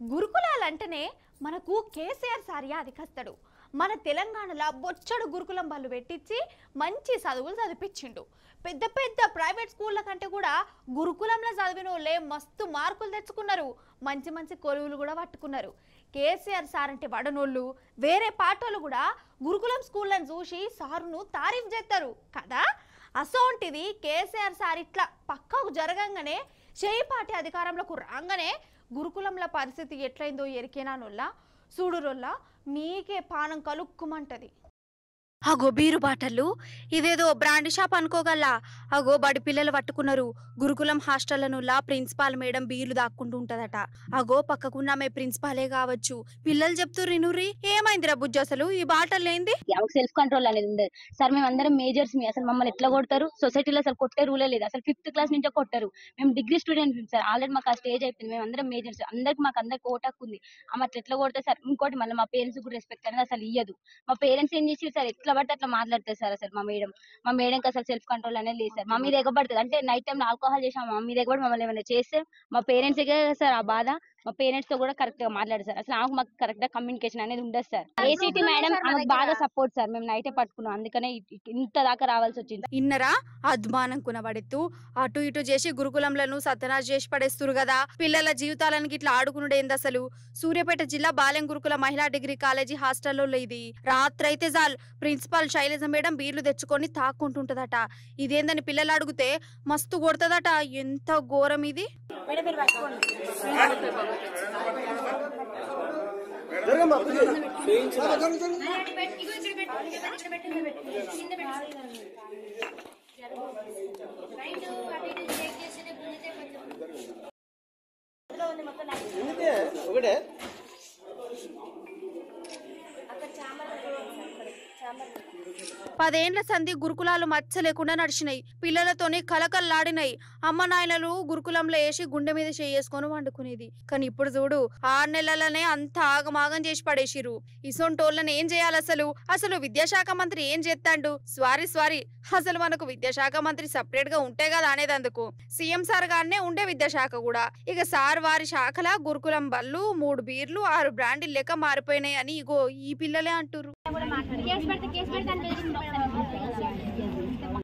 గురుకులాలంటేనే మనకు కేసీఆర్ సార్ యాదికొస్తాడు. మన తెలంగాణలో బొచ్చడు గురుకులం బళ్ళు పెట్టించి మంచి చదువులు చదివించిండు. పెద్ద పెద్ద ప్రైవేట్ స్కూళ్ళ కంటే కూడా గురుకులంలో చదివిన వాళ్ళే మస్తు మార్కులు తెచ్చుకున్నారు. మంచి మంచి కొలువులు కూడా పట్టుకున్నారు. కేసీఆర్ సార్ అంటే వడనోళ్ళు వేరే పాటోళ్ళు కూడా గురుకులం స్కూళ్ళని చూసి సారును తారీఫ్ చేస్తారు కదా. అసోంటిది కేసీఆర్ సార్ ఇట్లా పక్కకు జరగంగానే చేయిపాటి అధికారంలోకి రాగానే గురుకులంల పరిస్థితి ఎట్లయిందో ఎరికేనానోళ్ళ చూడురోళ్ళ మీకే పానం కలుక్కుమంటది. అగో బీరు బాటలు ఇదేదో బ్రాండ్ షాప్ అనుకోగల్లా. అగో బడి పిల్లలు పట్టుకున్నారు. గురుకులం హాస్టళ్లనులా ప్రిన్సిపాల్ మేడం బీర్లు దాక్కుంటూ ఉంటదట. అగో పక్కకున్నామే ప్రిన్సిపాలే కావచ్చు. పిల్లలు చెప్తుర్రినుర్రి ఏమైందిరా బుజ్జి అసలు ఈ బాటలు ఏంది? సెల్ఫ్ కంట్రోల్ అనేది ఉండదు సార్. మేము అందరం మేజర్స్ అసలు మమ్మల్ని ఎట్లా కొడతారు? సొసైటీలో అసలు కొట్టే రూలే లేదు. అసలు 5th క్లాస్ నుంచే కొట్టారు. మేము డిగ్రీ స్టూడెంట్ సార్. ఆల్రెడీ మాకు ఆ స్టేజ్ అయిపోయింది. మేము అందరం మేజర్స్. అందరికి ఓటాకు ఉంది. ఆమె అట్లా ఎట్లా కొడతారు సార్? ఇంకోటి మళ్ళీ మా పేరెంట్స్ కూడా రెస్పెక్ట్ అనేది అసలు ఇయ్యదు. మా పేరెంట్స్ ఏం చేసి సార్ ఎట్లా పడితే అట్లా మాట్లాడతారు సార్. అసలు మా మేడంకి అసలు సెల్ఫ్ కంట్రోల్ అనేది లేదు సార్. మా మీద ఎగబడుతుంది అంటే నైట్ టైం ఆల్కహాల్ చేసాం మా మీద ఎగబడి మమ్మల్ని ఏమైనా చేస్తే మా పేరెంట్స్ సార్ ఆ బాధ. మా పేరెంట్స్ తో కూడా కరెక్ట్ గా మాట్లాడారు సార్. అసలు మాకు కరెక్ట్ గా కమ్యూనికేషన్ అనేది ఉండదు సార్. ఏసీటీ మేడం ఆమెకు బాగా సపోర్ట్ సార్. మేము నైటే పట్టుకున్నాం, అందుకనే ఇంత దాకా రావాల్సి వచ్చింది. ఇన్నరా అద్మానం కునబడెత్తు అటు ఇటు చేసి గురుకులంలను సత్యనాశ చేసి పడేస్తురు కదా. పిల్లల జీవితాలను ఇట్లా ఆడుకునుడేంది అసలు? సూర్యాపేట జిల్లా బాలెం గురుకుల మహిళా డిగ్రీ కాలేజీ హాస్టల్లో ఇది రాత్రి అయితే చాలు ప్రిన్సిపాల్ శైలజ మేడం బీర్లు తెచ్చుకొని తాక్కుంటుంటదట. ఇదేందని పిల్లలు అడిగితే మస్తు కొడతదట. ఎంత ఘోరం ఇది. పదేండ్ల సంధి గురుకులాలు మచ్చ లేకుండా నడిచినాయి. పిల్లలతోని కలకల్లాడినాయి. అమ్మ నాయనలు గురుకులంలో వేసి గుండె మీద చేసుకొని వండుకునేది. కానీ ఇప్పుడు చూడు 6 నెలలనే అంత ఆగమాగం చేసి పడేసిరు. ఇసొంటోళ్ళని ఏం చేయాలి అసలు? అసలు విద్యాశాఖ మంత్రి ఏం చేస్తాడు? స్వారీ అసలు మనకు విద్యాశాఖ మంత్రి సపరేట్ గా ఉంటే కదా అనేదందుకు. సీఎం సార్ గానే ఉండే విద్యాశాఖ కూడా. ఇక సార్ వారి శాఖల గురుకులం బళ్ళు 3 బీర్లు 6 బ్రాండీలు లెక్క మారిపోయినాయి అని ఇగో ఈ పిల్లలే అంటురు.